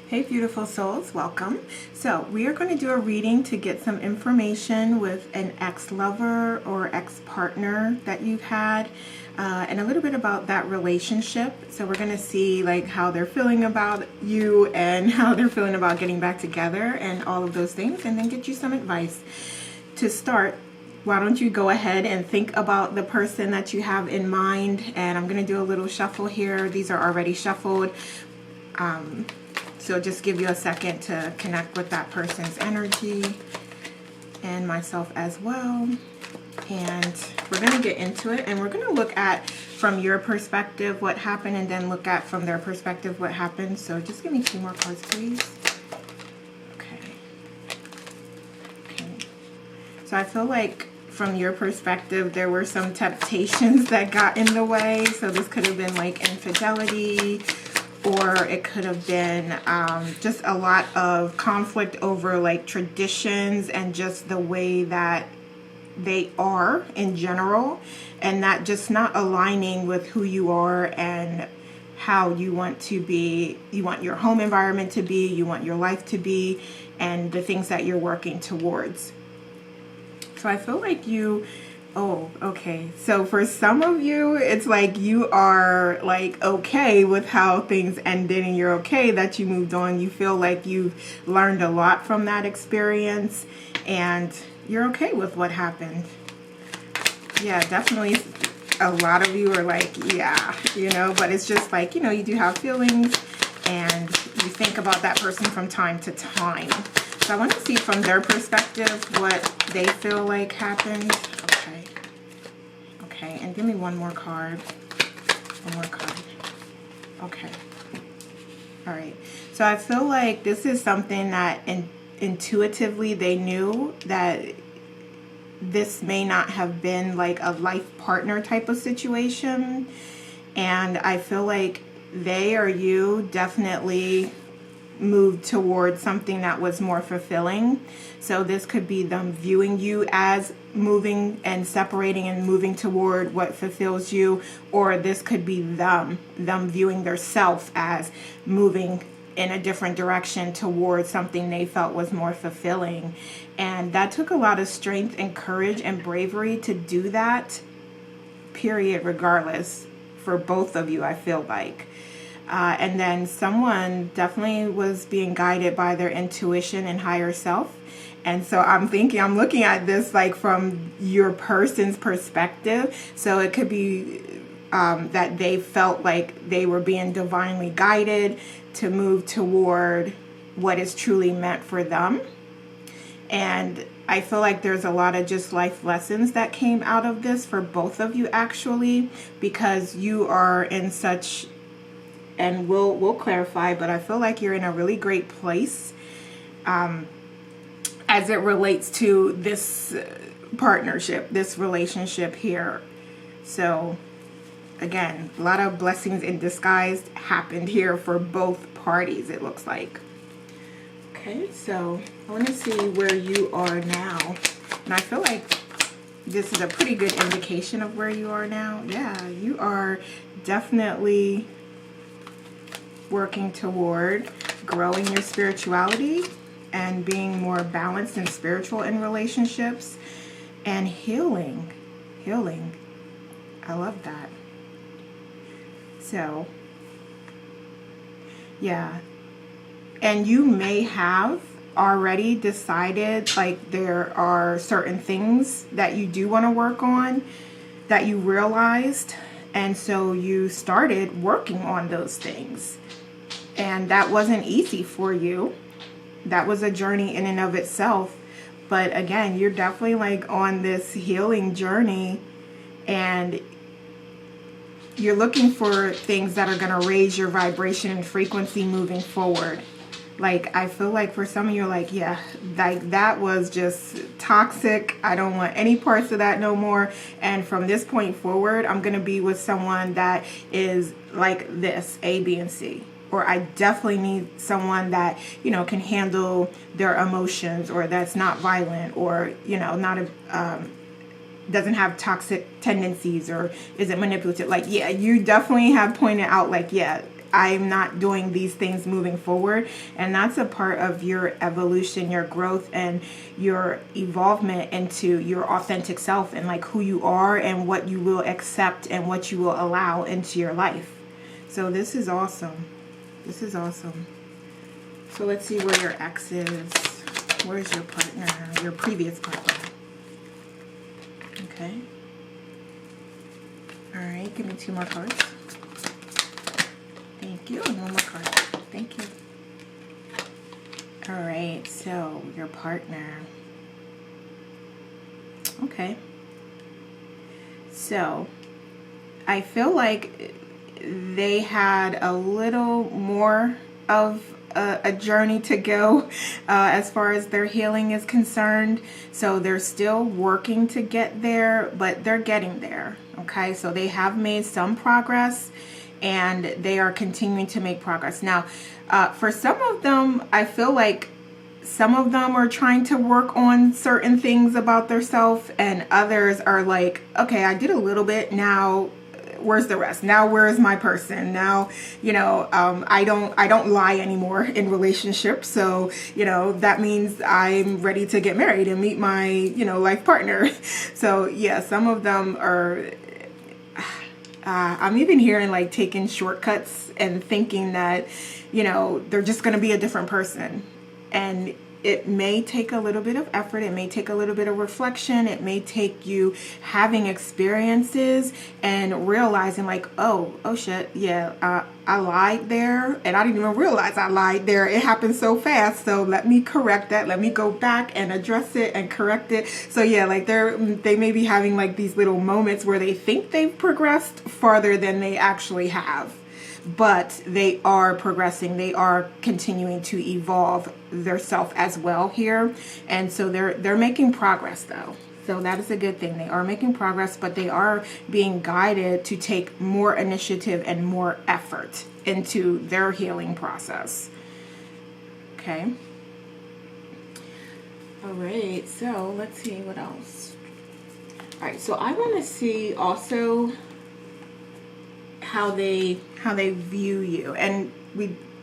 Hey beautiful souls, welcome. So we are going to do a reading to get some information with an ex-lover or ex-partner that you've had, and a little bit about that relationship. So we're going to see like how they're feeling about you and how they're feeling about getting back together and all of those things, and then get you some advice. To start, why don't you go ahead and think about the person that you have in mind, and I'm going to do a little shuffle here. These are already shuffled. So just give you a second to connect with that person's energy and myself as well. And we're going to get into it, and we're going to look at from your perspective what happened, and then look at from their perspective what happened. So just give me 2 more cards, please. Okay. So I feel like from your perspective there were some temptations that got in the way. So this could have been like infidelity, or it could have been just a lot of conflict over like traditions and just the way that they are in general, and that just not aligning with who you are and how you want to be. You want your home environment to be, you want your life to be, and the things that you're working towards. So I feel like you... Oh, okay. So for some of you, it's like you are like okay with how things ended, and you're okay that you moved on. You feel like you've learned a lot from that experience, and you're okay with what happened. Yeah, definitely a lot of you are like, yeah, but it's just like, you do have feelings, and you think about that person from time to time. So I want to see from their perspective what they feel like happened. Okay, and give me one more card. One more card. Okay. All right. So I feel like this is something that intuitively they knew that this may not have been like a life partner type of situation. And I feel like they or you definitely moved toward something that was more fulfilling. So this could be them viewing you as moving and separating and moving toward what fulfills you, or this could be them viewing their self as moving in a different direction towards something they felt was more fulfilling. And that took a lot of strength and courage and bravery to do that, period, regardless, for both of you, I feel like. And then someone definitely was being guided by their intuition and higher self. And so I'm looking at this like from your person's perspective. So it could be that they felt like they were being divinely guided to move toward what is truly meant for them. And I feel like there's a lot of just life lessons that came out of this for both of you, actually, because you are in such... And we'll clarify, but I feel like you're in a really great place as it relates to this partnership, this relationship here. So again, a lot of blessings in disguise happened here for both parties, it looks like. Okay, so I want to see where you are now. And I feel like this is a pretty good indication of where you are now. Yeah, you are definitely working toward growing your spirituality and being more balanced and spiritual in relationships and healing. I love that. So yeah, and you may have already decided like there are certain things that you do want to work on that you realized, and so you started working on those things. And that wasn't easy for you. That was a journey in and of itself. But again, you're definitely like on this healing journey, and you're looking for things that are going to raise your vibration and frequency moving forward. Like, I feel like for some of you, like, yeah, like that was just toxic. I don't want any parts of that no more. And from this point forward, I'm going to be with someone that is like this, A, B, and C. Or I definitely need someone that, can handle their emotions, or that's not violent, or, not doesn't have toxic tendencies, or isn't manipulative. Like, yeah, you definitely have pointed out, like, yeah, I'm not doing these things moving forward. And that's a part of your evolution, your growth, and your evolvement into your authentic self, and like who you are and what you will accept and what you will allow into your life. So this is awesome. This is awesome. So let's see where your ex is. Where's your partner, your previous partner? Okay. All right, give me 2 more cards. Thank you. And 1 more card. Thank you. All right, so your partner. Okay. So I feel like they had a little more of a journey to go as far as their healing is concerned. So they're still working to get there, but they're getting there. Okay, so they have made some progress and they are continuing to make progress. Now, for some of them, I feel like some of them are trying to work on certain things about themselves, and others are like, okay, I did a little bit, now where's the rest? Now where's my person? Now, you know, I don't lie anymore in relationships. So, you know, that means I'm ready to get married and meet my, you know, life partner. So yeah, some of them are, I'm even hearing like taking shortcuts and thinking that, you know, they're just going to be a different person. And it may take a little bit of effort. It may take a little bit of reflection. It may take you having experiences and realizing like, oh shit, yeah, I lied there and I didn't even realize I lied there. It happened so fast. So let me correct that. Let me go back and address it and correct it. So yeah, like they may be having like these little moments where they think they've progressed farther than they actually have. But they are progressing. They are continuing to evolve their self as well here. And so they're making progress though. So that is a good thing. They are making progress, but they are being guided to take more initiative and more effort into their healing process. Okay. All right. So let's see what else. All right. So I want to see also how they view you, and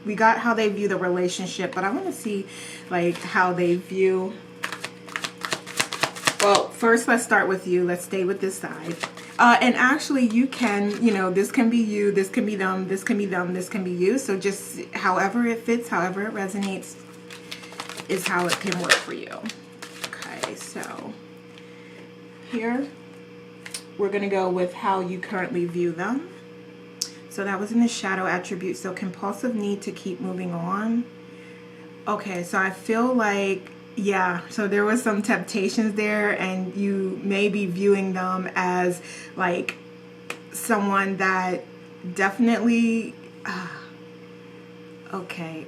we got how they view the relationship, but I want to see like how they view, well, first let's start with you. Let's stay with this side, and actually you can, you know, this can be you, this can be them, this can be them, this can be you. So just however it fits, however it resonates is how it can work for you. Okay, so here we're gonna go with how you currently view them. So that was in the shadow attribute. So compulsive need to keep moving on. Okay, so I feel like, yeah, so there was some temptations there, and you may be viewing them as like someone that definitely, okay,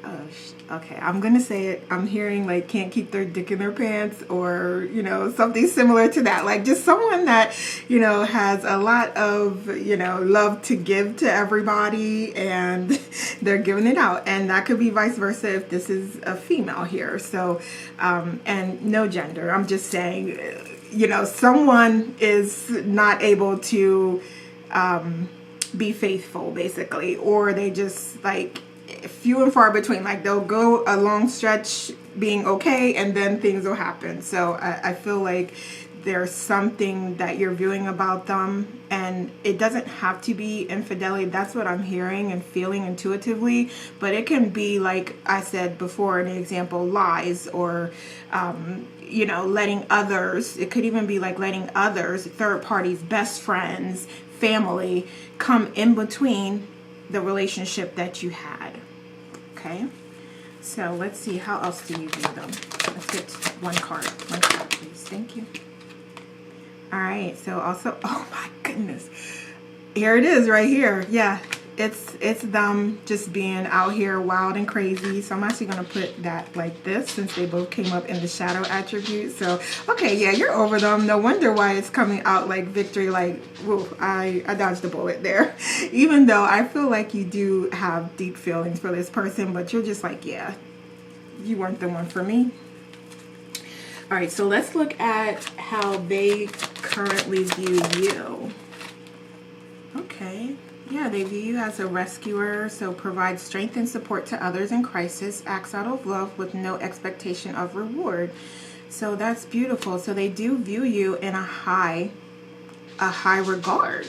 I'm gonna say it. I'm hearing like can't keep their dick in their pants, or, you know, something similar to that. Like just someone that, you know, has a lot of, you know, love to give to everybody, and they're giving it out. And that could be vice versa if this is a female here. So, and no gender. I'm just saying, you know, someone is not able to be faithful, basically, or they just like, few and far between. Like they'll go a long stretch being okay, and then things will happen. So I feel like there's something that you're viewing about them, and it doesn't have to be infidelity. That's what I'm hearing and feeling intuitively, but it can be, like I said before in the example, lies, or you know, letting others, it could even be like letting others, third parties, best friends, family, come in between the relationship that you had. Okay, so let's see, how else do you view them? Let's get one card please. Thank you. All right, so also, oh my goodness, here it is right here. Yeah, it's them just being out here wild and crazy. So I'm actually going to put that like this, since they both came up in the shadow attribute. So okay, yeah, you're over them. No wonder why it's coming out like victory. Like, whoa, I dodged a bullet there. Even though I feel like you do have deep feelings for this person, but you're just like, yeah, you weren't the one for me. All right, so let's look at how they currently view you. Okay, yeah, yeah, they view you as a rescuer, so provide strength and support to others in crisis, acts out of love with no expectation of reward. So that's beautiful. So they do view you in a high regard.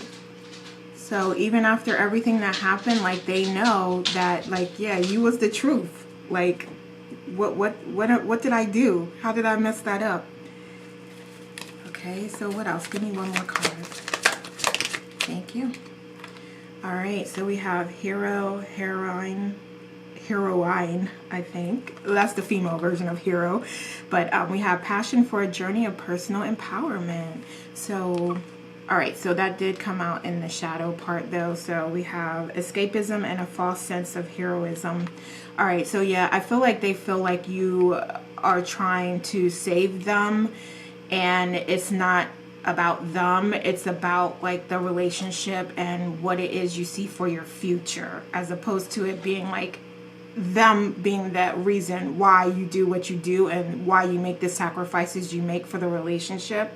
So even after everything that happened, like, they know that, like, yeah, you was the truth. Like, what did I do? How did I mess that up? Okay, so what else? Give me one more card. Thank you. All right, so we have heroine, I think. That's the female version of hero. But we have passion for a journey of personal empowerment. So, all right, so that did come out in the shadow part, though. So we have escapism and a false sense of heroism. All right, so yeah, I feel like they feel like you are trying to save them, and it's not about them. It's about, like, the relationship and what it is you see for your future, as opposed to it being like them being that reason why you do what you do and why you make the sacrifices you make for the relationship.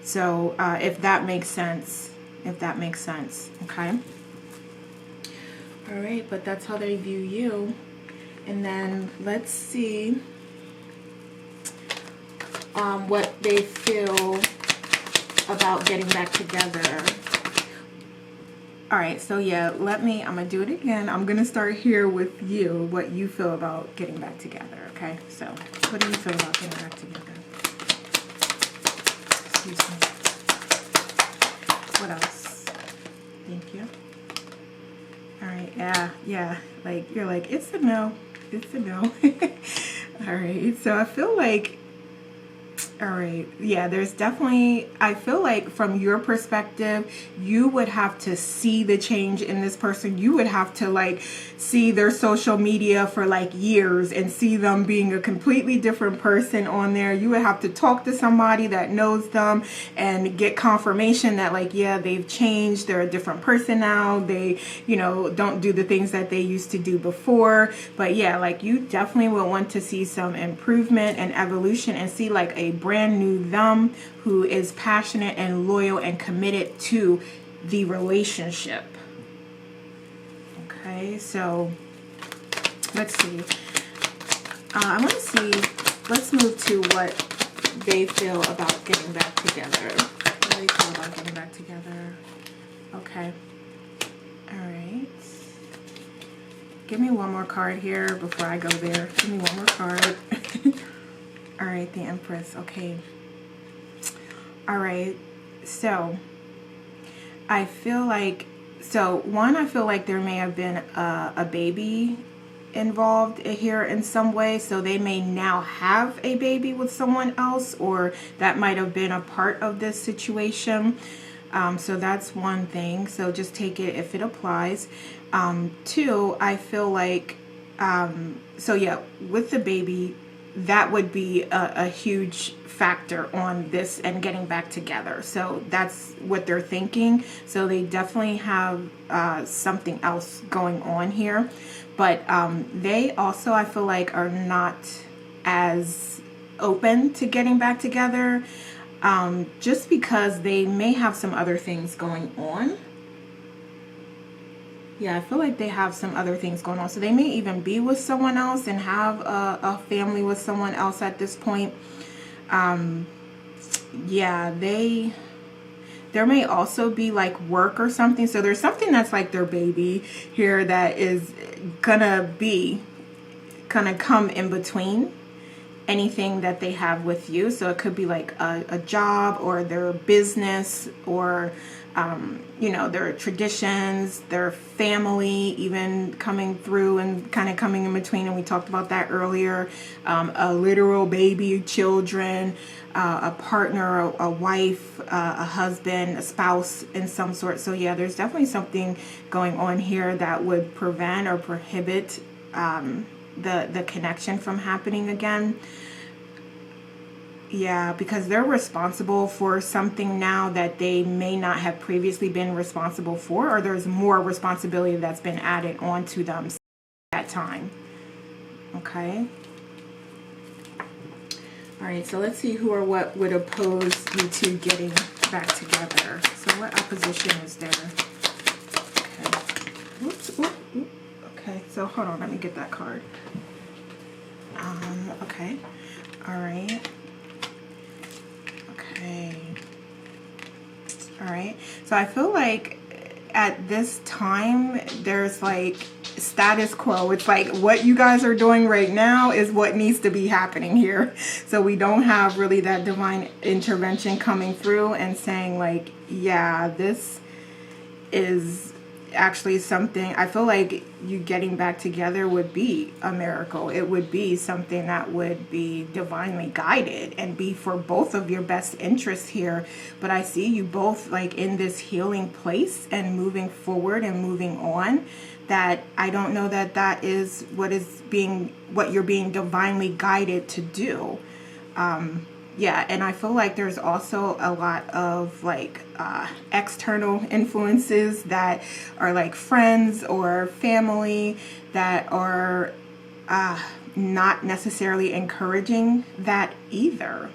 So if that makes sense, okay. All right, but that's how they view you. And then let's see what they feel about getting back together. All right, so yeah, I'm gonna do it again. I'm gonna start here with you, what you feel about getting back together, okay? So what do you feel about getting back together? Excuse me. What else? Thank you. All right, yeah, like, you're like, it's a no. All right, so I feel like, all right, yeah, there's definitely, I feel like from your perspective, you would have to see the change in this person. You would have to, like, see their social media for, like, years and see them being a completely different person on there. You would have to talk to somebody that knows them and get confirmation that, like, yeah, they've changed. They're a different person now. They, you know, don't do the things that they used to do before. But yeah, like, you definitely will want to see some improvement and evolution and see, like, a brand new them who is passionate and loyal and committed to the relationship. Okay, so let's see. I want to see, let's move to what they feel about getting back together. What do they feel about getting back together? Okay. All right. Give me one more card here before I go there. Give me one more card. All right, the Empress. Okay. All right. So I feel like, I feel like there may have been a baby involved here in some way. So they may now have a baby with someone else, or that might have been a part of this situation. So that's one thing. So just take it if it applies. Two, I feel like, so yeah, with the baby, that would be a huge factor on this and getting back together. So that's what they're thinking. So they definitely have something else going on here. But they also, I feel like, are not as open to getting back together, just because they may have some other things going on. Yeah, I feel like they have some other things going on. So they may even be with someone else and have a family with someone else at this point. Yeah, there may also be, like, work or something. So there's something that's like their baby here that is gonna come in between anything that they have with you. So it could be like a job or their business, or you know, their traditions, their family even coming through and kind of coming in between. And we talked about that earlier. A literal baby, children, a partner, a wife, a husband, a spouse in some sort. So yeah, there's definitely something going on here that would prevent or prohibit the connection from happening again. Yeah, because they're responsible for something now that they may not have previously been responsible for, or there's more responsibility that's been added onto them at that time. Okay. All right, so let's see who or what would oppose you two getting back together. So what opposition is there? Okay. So hold on, let me get that card. Okay. All right. Okay. All right. So I feel like at this time, there's like status quo. It's like what you guys are doing right now is what needs to be happening here. So we don't have really that divine intervention coming through and saying like, yeah, this is actually something. I feel like you getting back together would be a miracle. It would be something that would be divinely guided and be for both of your best interests here. But I see you both like in this healing place and moving forward and moving on, that I don't know that that is what you're being divinely guided to do. Yeah, and I feel like there's also a lot of like external influences that are like friends or family that are not necessarily encouraging that either.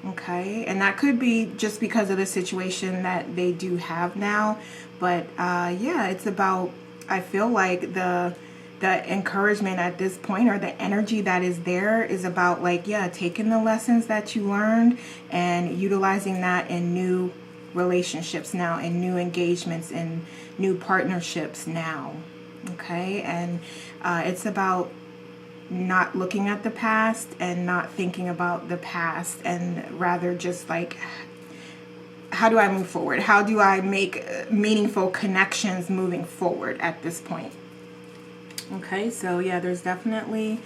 Okay, and that could be just because of the situation that they do have now. But yeah, it's about, I feel like the encouragement at this point, or the energy that is there, is about like, yeah, taking the lessons that you learned and utilizing that in new relationships now, in new engagements, in new partnerships now. Okay, and it's about not looking at the past and not thinking about the past, and rather just like, how do I move forward? How do I make meaningful connections moving forward at this point? Okay, so yeah, there's definitely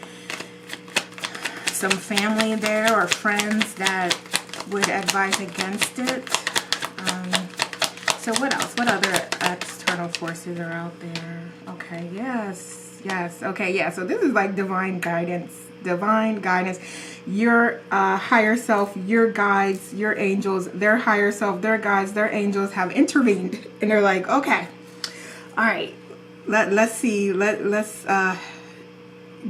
some family there or friends that would advise against it. So what else? What other external forces are out there? Okay, yes. Okay, yeah, so this is like divine guidance. Divine guidance. Your higher self, your guides, your angels, their higher self, their guides, their angels have intervened. And they're like, okay, all right. Let's see. Let's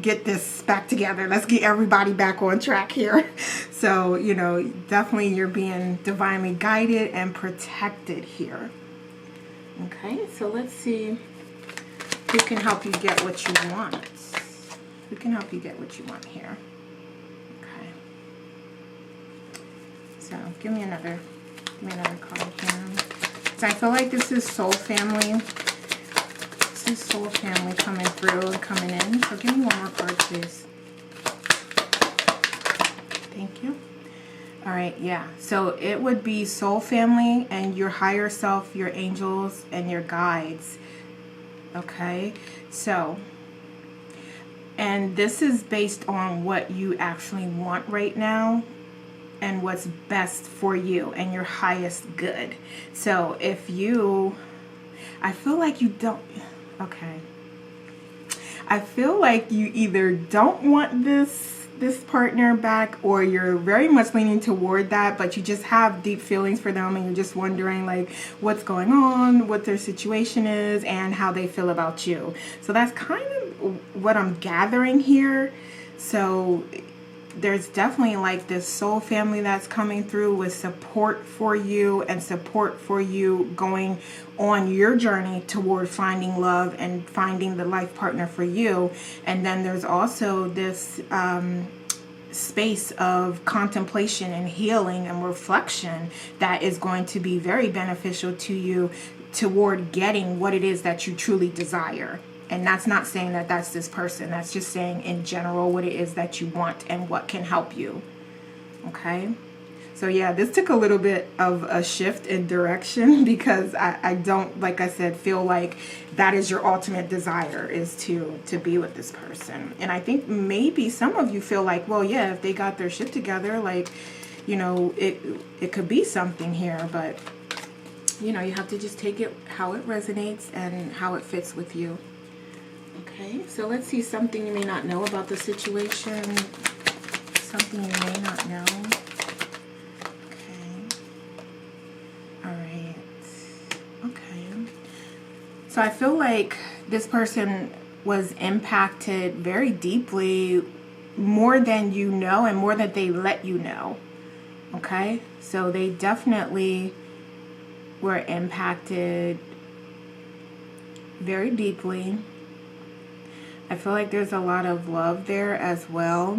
get this back together. Let's get everybody back on track here. So, you know, definitely you're being divinely guided and protected here. Okay, so let's see who can help you get what you want. Who can help you get what you want here? Okay. So give me another card here. So I feel like this is soul family. Soul family coming through and coming in. So give me one more card, please. Thank you. All right, yeah. So it would be soul family and your higher self, your angels, and your guides. Okay, so, and this is based on what you actually want right now and what's best for you and your highest good. So if you, I feel like you don't, okay. I feel like you either don't want this partner back, or you're very much leaning toward that, but you just have deep feelings for them and you're just wondering like what's going on, what their situation is, and how they feel about you. So that's kind of what I'm gathering here. So there's definitely like this soul family that's coming through with support for you and support for you going on your journey toward finding love and finding the life partner for you. And then there's also this space of contemplation and healing and reflection that is going to be very beneficial to you toward getting what it is that you truly desire. And that's not saying that that's this person. That's just saying in general what it is that you want and what can help you. Okay? So yeah, this took a little bit of a shift in direction because I don't, like I said, feel like that is your ultimate desire, is to be with this person. And I think maybe some of you feel like, well, yeah, if they got their shit together, like, you know, it could be something here. But, you know, you have to just take it how it resonates and how it fits with you. Okay, so let's see something you may not know about the situation. Something you may not know. Okay. All right. Okay. So I feel like this person was impacted very deeply, more than you know and more than they let you know. Okay? So they definitely were impacted very deeply. I feel like there's a lot of love there as well.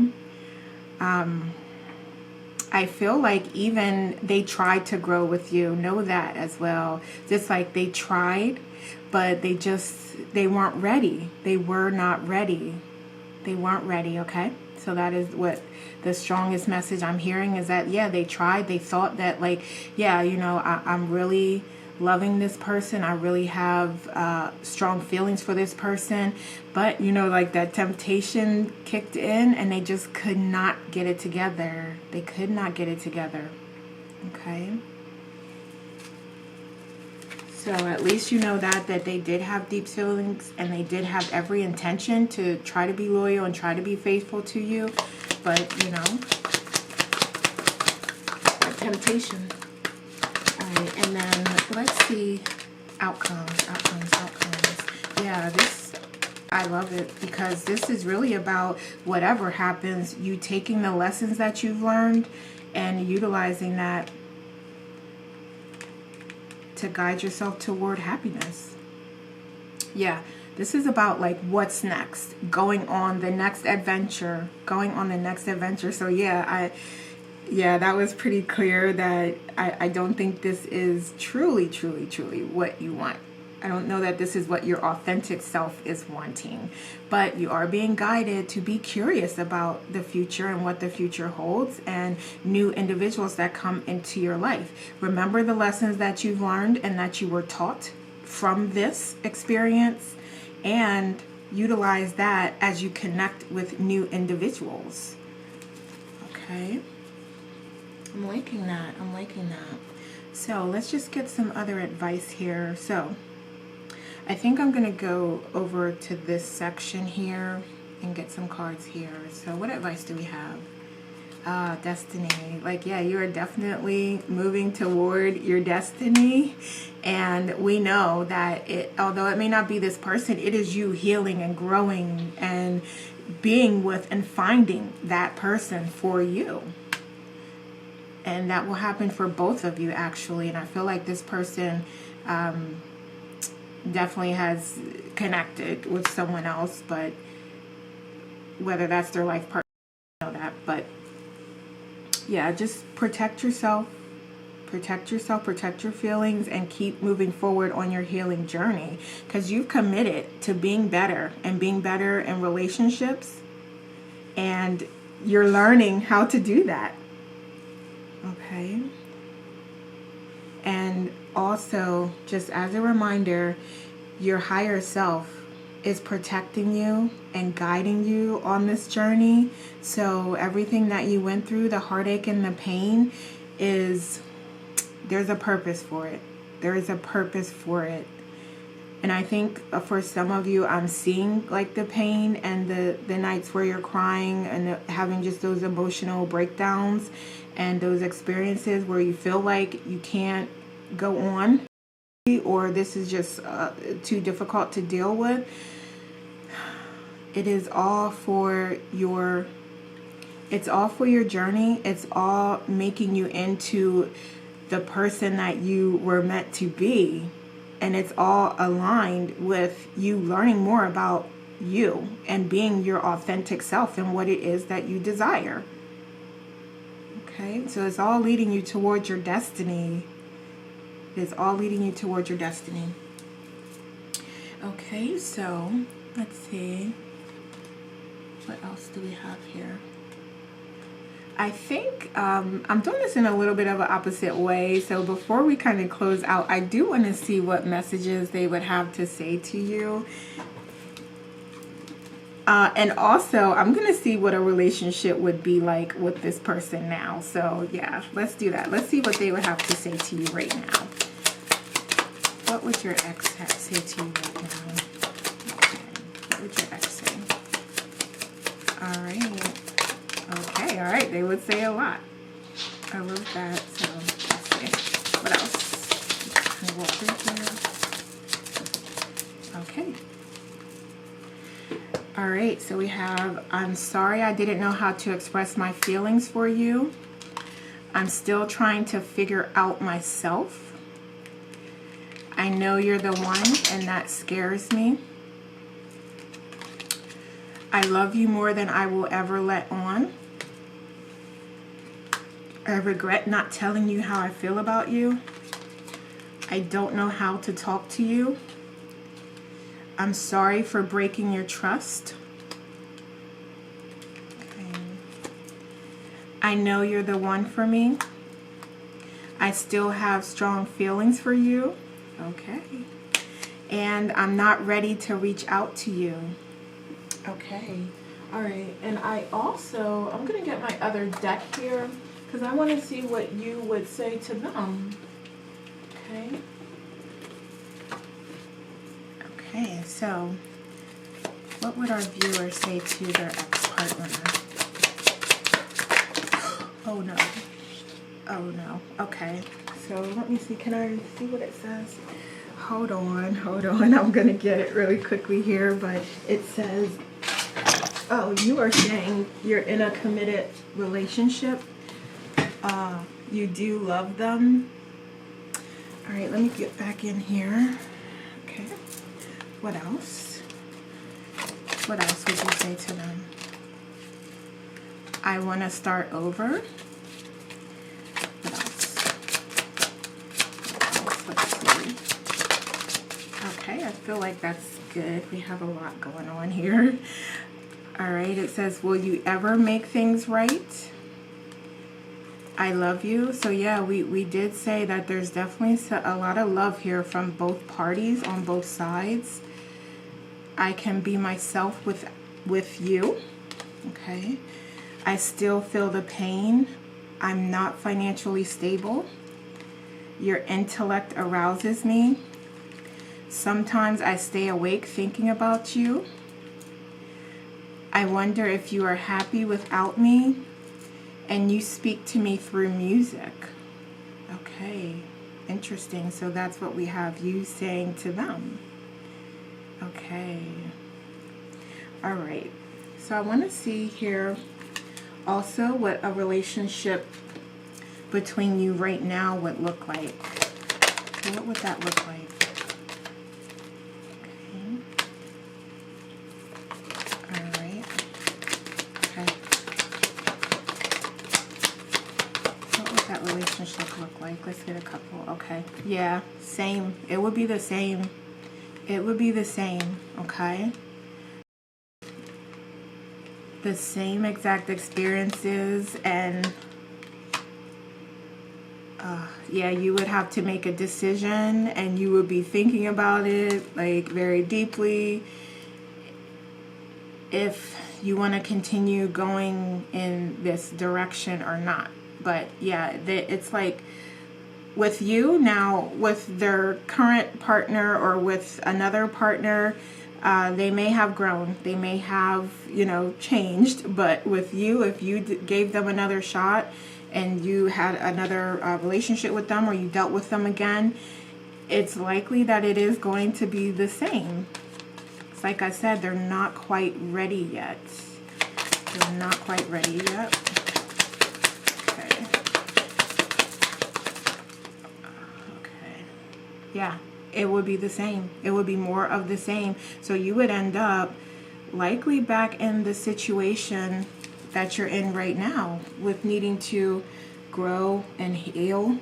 I feel like even they tried to grow with you. Know that as well. Just like they tried, but they weren't ready. They were not ready. They weren't ready, okay? So that is what the strongest message I'm hearing is that, yeah, they tried. They thought that, like, yeah, you know, I'm really loving this person. I really have strong feelings for this person. But, you know, like that temptation kicked in and they just could not get it together. They could not get it together. Okay. So at least you know that they did have deep feelings and they did have every intention to try to be loyal and try to be faithful to you. But, you know, temptation. All right, and then let's see outcomes. Yeah, this, I love it because this is really about whatever happens, you taking the lessons that you've learned and utilizing that to guide yourself toward happiness. Yeah, this is about like what's next, going on the next adventure. So yeah, that was pretty clear that I don't think this is truly what you want. I don't know that this is what your authentic self is wanting, but you are being guided to be curious about the future and what the future holds and new individuals that come into your life. Remember the lessons that you've learned and that you were taught from this experience and utilize that as you connect with new individuals. Okay. I'm liking that. So let's just get some other advice here. So I think I'm going to go over to this section here and get some cards here. So what advice do we have? Destiny. Like, yeah, you are definitely moving toward your destiny. And we know that although it may not be this person, it is you healing and growing and being with and finding that person for you. And that will happen for both of you, actually. And I feel like this person definitely has connected with someone else, but whether that's their life partner, I don't know that. But yeah, just protect yourself, protect your feelings, and keep moving forward on your healing journey because you've committed to being better and being better in relationships, and you're learning how to do that. Okay. And also, just as a reminder, your higher self is protecting you and guiding you on this journey. So everything that you went through, the heartache and the pain, there's a purpose for it. There is a purpose for it. And I think for some of you, I'm seeing like the pain and the nights where you're crying and having just those emotional breakdowns and those experiences where you feel like you can't go on or this is just too difficult to deal with. It is all for your journey. It's all making you into the person that you were meant to be. And it's all aligned with you learning more about you and being your authentic self and what it is that you desire. Okay, so it's all leading you towards your destiny. It's all leading you towards your destiny. Okay, so let's see. What else do we have here? I think I'm doing this in a little bit of an opposite way. So before we kind of close out, I do want to see what messages they would have to say to you. And also, I'm going to see what a relationship would be like with this person now. So yeah, let's do that. Let's see what they would have to say to you right now. What would your ex say to you right now? Okay. What would your ex say? All right. Okay, all right. They would say a lot. I love that. So let's see. What else? Can we walk through here? Okay. All right, so we have, I'm sorry I didn't know how to express my feelings for you. I'm still trying to figure out myself. I know you're the one, and that scares me. I love you more than I will ever let on. I regret not telling you how I feel about you. I don't know how to talk to you. I'm sorry for breaking your trust. Okay. I know you're the one for me. I still have strong feelings for you. Okay. And I'm not ready to reach out to you. Okay. All right. And I'm going to get my other deck here because I want to see what you would say to them. Okay. Okay. So what would our viewers say to their ex-partner? Oh, no. Oh, no. Okay. So let me see. Can I see what it says? Hold on. I'm going to get it really quickly here, but it says, oh, you are saying you're in a committed relationship. You do love them. All right, let me get back in here. Okay. What else? What else would you say to them? I want to start over. Okay, I feel like that's good. We have a lot going on here. All right, it says, will you ever make things right? I love you. So yeah, we did say that there's definitely a lot of love here from both parties on both sides. I can be myself with you. Okay. I still feel the pain. I'm not financially stable. Your intellect arouses me. Sometimes I stay awake thinking about you. I wonder if you are happy without me, and you speak to me through music. Okay, interesting. So that's what we have you saying to them. Okay. All right. So I want to see here also what a relationship between you right now would look like. What would that look like? Relationship look like? Let's get a couple. Okay. Yeah, same. It would be the same. It would be the same. Okay. The same exact experiences, and yeah, you would have to make a decision, and you would be thinking about it like very deeply if you want to continue going in this direction or not. But yeah, it's like with you now, with their current partner or with another partner, they may have grown, they may have, changed. But with you, if you gave them another shot and you had another relationship with them, or you dealt with them again, it's likely that it is going to be the same. It's like I said, they're not quite ready yet. They're not quite ready yet. Yeah, it would be the same. It would be more of the same. So you would end up likely back in the situation that you're in right now, with needing to grow and heal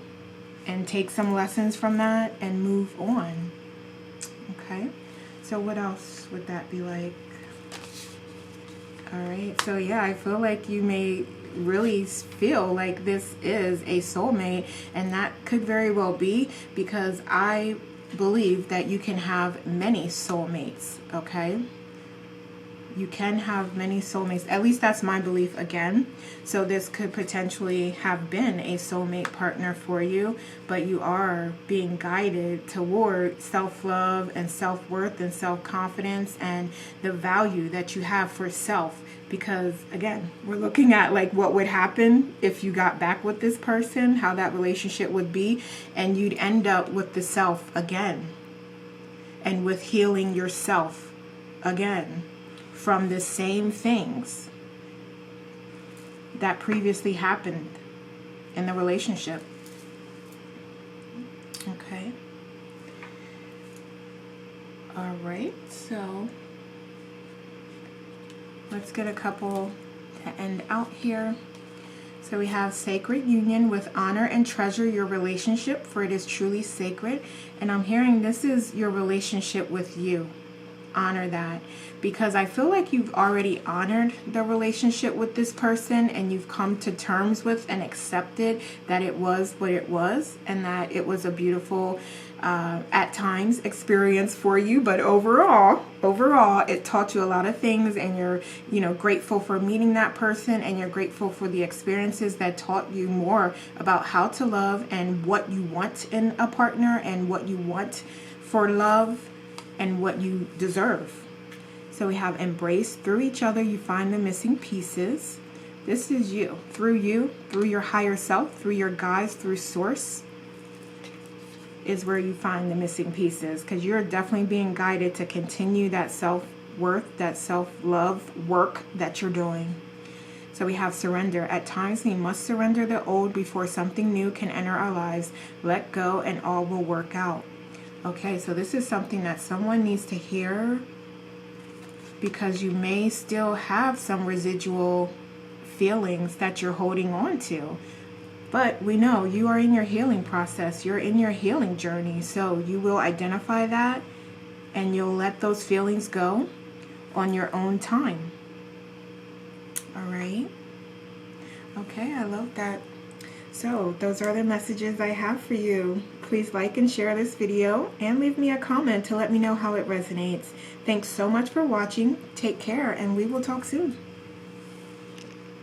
and take some lessons from that and move on. Okay, so what else would that be like? All right, so yeah, I feel like you may really feel like this is a soulmate, and that could very well be, because I believe that you can have many soulmates. Okay, you can have many soulmates. At least that's my belief again. So this could potentially have been a soulmate partner for you, but you are being guided toward self-love and self-worth and self-confidence and the value that you have for self. Because again, we're looking at like what would happen if you got back with this person, how that relationship would be, and you'd end up with the self again, and with healing yourself again from the same things that previously happened in the relationship. Okay. All right, so Let's get a couple to end out here. So we have sacred union with honor and treasure your relationship, for it is truly sacred. And I'm hearing this is your relationship with you. Honor that, because I feel like you've already honored the relationship with this person, and you've come to terms with and accepted that it was what it was, and that it was a beautiful at times experience for you, but overall it taught you a lot of things, and you're grateful for meeting that person, and you're grateful for the experiences that taught you more about how to love and what you want in a partner and what you want for love and what you deserve. So we have embrace. Through each other you find the missing pieces. This is you, through your higher self, through your guides, through source is where you find the missing pieces, because you're definitely being guided to continue that self-worth, that self-love work that you're doing. So we have surrender. At times we must surrender the old before something new can enter our lives. Let go and all will work out. Okay, so this is something that someone needs to hear, because you may still have some residual feelings that you're holding on to. But we know you are in your healing process. You're in your healing journey. So you will identify that, and you'll let those feelings go on your own time. All right. Okay, I love that. So those are the messages I have for you. Please like and share this video, and leave me a comment to let me know how it resonates. Thanks so much for watching. Take care, and we will talk soon.